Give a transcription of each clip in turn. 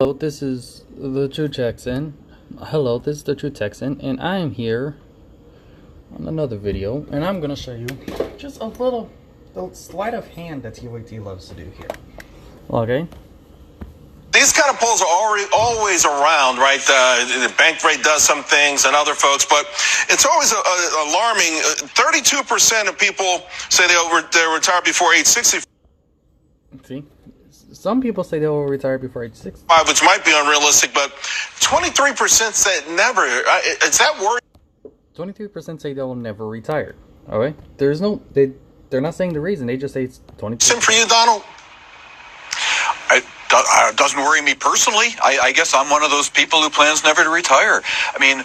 Hello, this is the True Texan. Hello, this is the True Texan, and I am here on another video, and I'm gonna show you just a little sleight of hand that TYT loves to do here. Okay. These kind of polls are always around, right? The bank rate does some things and other folks, but it's always alarming. 32% of people say they'll retire before age 65. See? Some people say they will retire before age 60. Which might be unrealistic, but 23% say never. Is that worrying? 23% say they will never retire. Alright? There's no... They're not saying the reason. They just say it's 20%. Same for you, Donald? It doesn't worry me personally. I guess I'm one of those people who plans never to retire. I mean,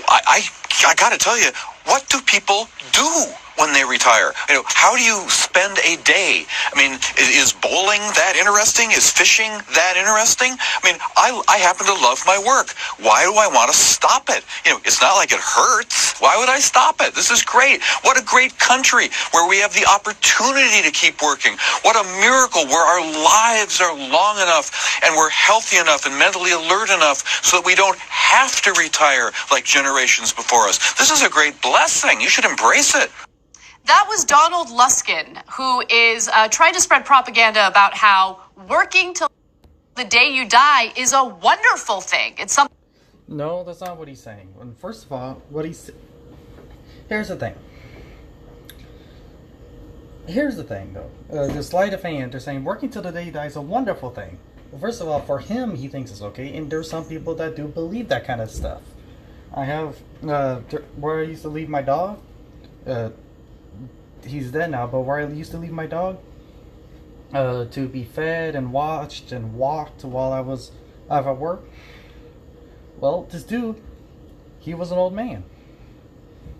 I got to tell you, what do people do when they retire? You know, how do you spend a day? I mean, is bowling that interesting? Is fishing that interesting? I mean, I happen to love my work. Why do I want to stop it? You know, it's not like it hurts. Why would I stop it? This is great. What a great country where we have the opportunity to keep working. What a miracle where our lives are long enough and we're healthy enough and mentally alert enough so that we don't have to retire like generations before us. This is a great blessing. You should embrace it. That was Donald Luskin, who is trying to spread propaganda about how working till the day you die is a wonderful thing. It's something. No, that's not what he's saying. First of all, here's the thing. Here's the thing, though. The sleight of hand, they're saying working till the day you die is a wonderful thing. Well, first of all, for him, he thinks it's okay, and there's some people that do believe that kind of stuff. I have, where I used to leave my dog, he's dead now, but where I used to leave my dog, to be fed and watched and walked while I was out at work, well, this dude, he was an old man.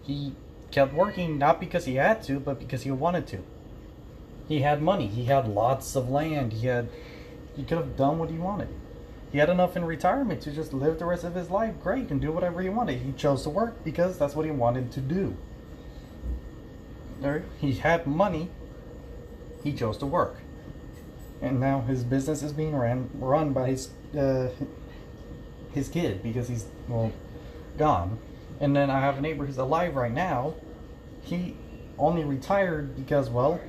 He kept working not because he had to, but because he wanted to. He had money. He had lots of land. He could have done what he wanted. He had enough in retirement to just live the rest of his life great and do whatever he wanted. He chose to work because that's what he wanted to do. He had money. He chose to work. And now his business is being run by his kid because he's, well, gone. And then I have a neighbor who's alive right now. He only retired because, well,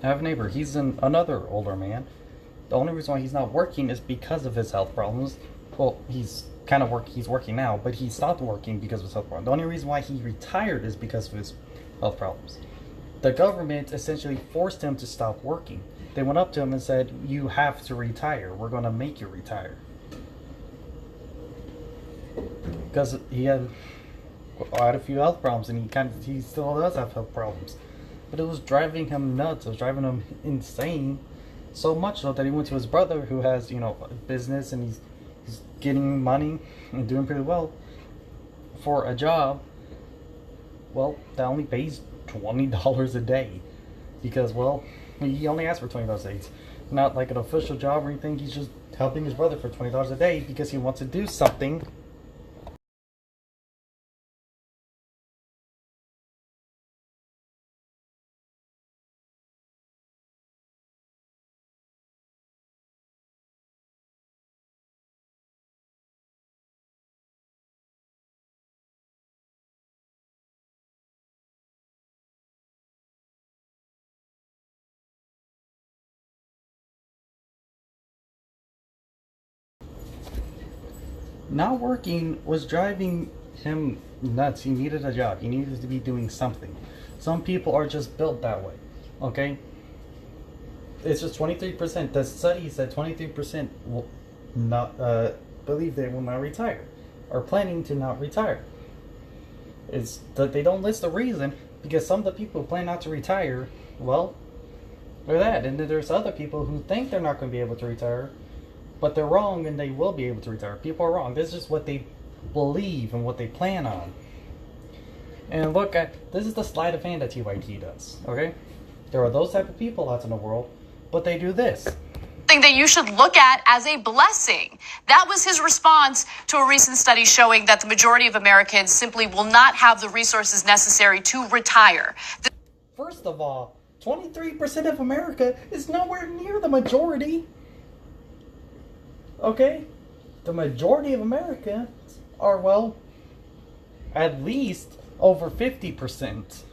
I have a neighbor. He's another older man. The only reason why he's not working is because of his health problems. Well, he's working now, but he stopped working because of his health problems. The only reason why he retired is because of his health problems. The government essentially forced him to stop working. They went up to him and said, "You have to retire. We're going to make you retire." Because he had a few health problems, and he still does have health problems. But it was driving him nuts. It was driving him insane. So much so that he went to his brother, who has, a business, and he's getting money and doing pretty well for a job, well, that only pays $20 a day. Because, well, he only asked for $20 a day. It's not like an official job or anything. He's just helping his brother for $20 a day because he wants to do something. Not working was driving him nuts. He needed a job. He needed to be doing something. Some people are just built that way. Okay? It's just 23%. The study said 23% will not believe they will not retire, or planning to not retire. It's that they don't list the reason, because some of the people who plan not to retire, well, they're that. And then there's other people who think they're not going to be able to retire, but they're wrong and they will be able to retire. People are wrong. This is just what they believe and what they plan on. And look, this is the sleight of hand that TYT does, okay? There are those type of people out in the world, but they do this. Something that you should look at as a blessing. That was his response to a recent study showing that the majority of Americans simply will not have the resources necessary to retire. First of all, 23% of America is nowhere near the majority. Okay? The majority of Americans are, well, at least over 50%.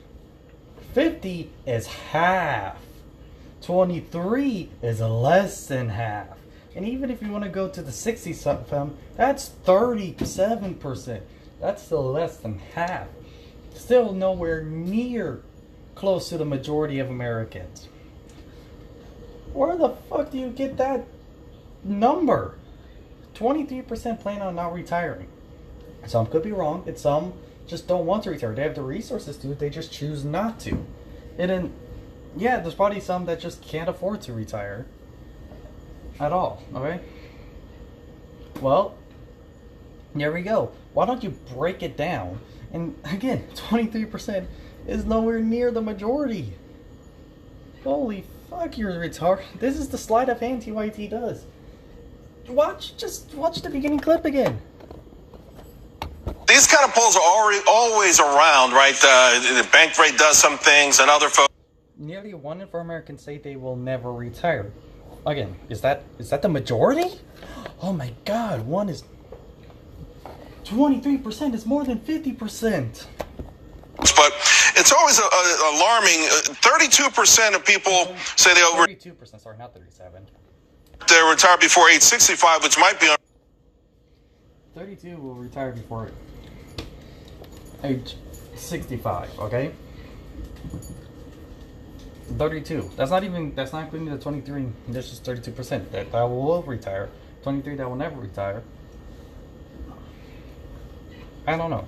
50 is half. 23 is less than half. And even if you want to go to the 60 something, that's 37%. That's still less than half. Still nowhere near close to the majority of Americans. Where the fuck do you get that number? 23% plan on not retiring. Some could be wrong, and some just don't want to retire. They have the resources to, they just choose not to. And then, yeah, there's probably some that just can't afford to retire at all, okay? Well, there we go. Why don't you break it down? And again, 23% is nowhere near the majority. Holy fuck, you're retarded. This is the sleight of hand TYT does. Just watch the beginning clip again. These kind of polls are always around, right? The bank rate does some things, and other folks. Nearly 1 in 4 Americans say they will never retire. Again, is that the majority? Oh my god, 23% is more than 50%. But it's always alarming. 32% of people say they'll 32%, sorry, not 37. they retire before age 65, which might be 32 will retire before age 65, okay? 32. That's not including the 23. That's just 32%. That will retire. 23 that will never retire. I don't know.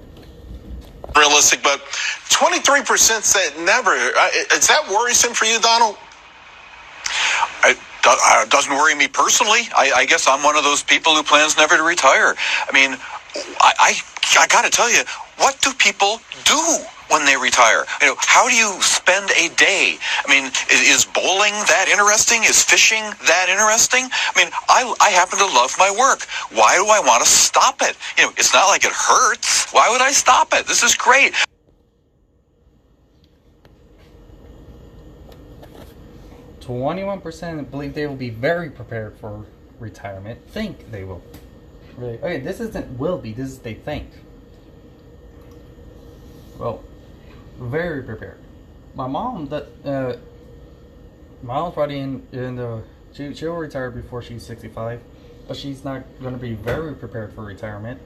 realistic, but 23% said never. Is that worrisome for you, Donald? It doesn't worry me personally. I guess I'm one of those people who plans never to retire. I mean, I got to tell you, what do people do when they retire? You know, how do you spend a day? I mean, is bowling that interesting? Is fishing that interesting? I mean, I happen to love my work. Why do I want to stop it? You know, it's not like it hurts. Why would I stop it? This is great. 21% believe they will be very prepared for retirement. Think they will. Really? Okay, this isn't will be. This is they think. Well, very prepared. My mom, my mom's probably in the. She'll retire before she's 65, but she's not going to be very prepared for retirement.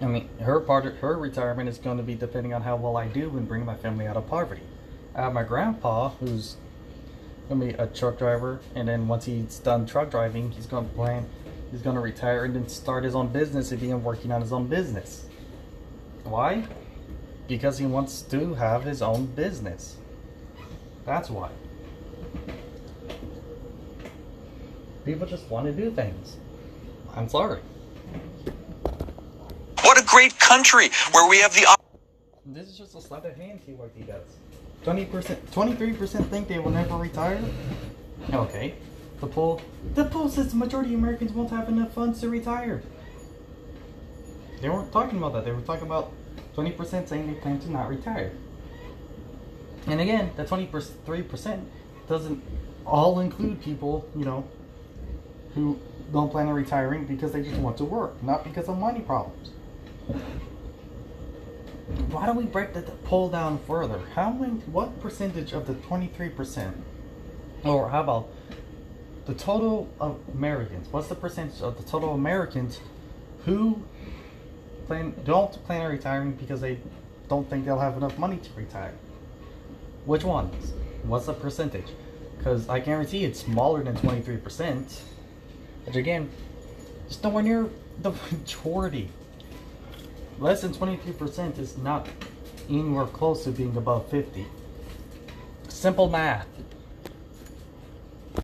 I mean, her retirement is going to be depending on how well I do in bringing my family out of poverty. I have my grandpa, who's going to be a truck driver, and then once he's done truck driving, he's going to retire and then start his own business and begin working on his own business. Why? Because he wants to have his own business. That's why. People just want to do things. I'm sorry. What a great country where we have the. This is just a sleight of hand TYT does. 20%, 23% think they will never retire. Okay. The poll says the majority of Americans won't have enough funds to retire. They weren't talking about that. They were talking about 20% saying they plan to not retire. And again, the 23% doesn't all include people, you know, who don't plan on retiring because they just want to work, not because of money problems. Why don't we break the poll down further? What percentage of the 23%, or how about the total of Americans? What's the percentage of the total Americans who don't plan on retiring because they don't think they'll have enough money to retire? Which ones? What's the percentage? Because I guarantee it's smaller than 23%. Which again, it's nowhere near the majority. Less than 23% is not anywhere close to being above 50. Simple math.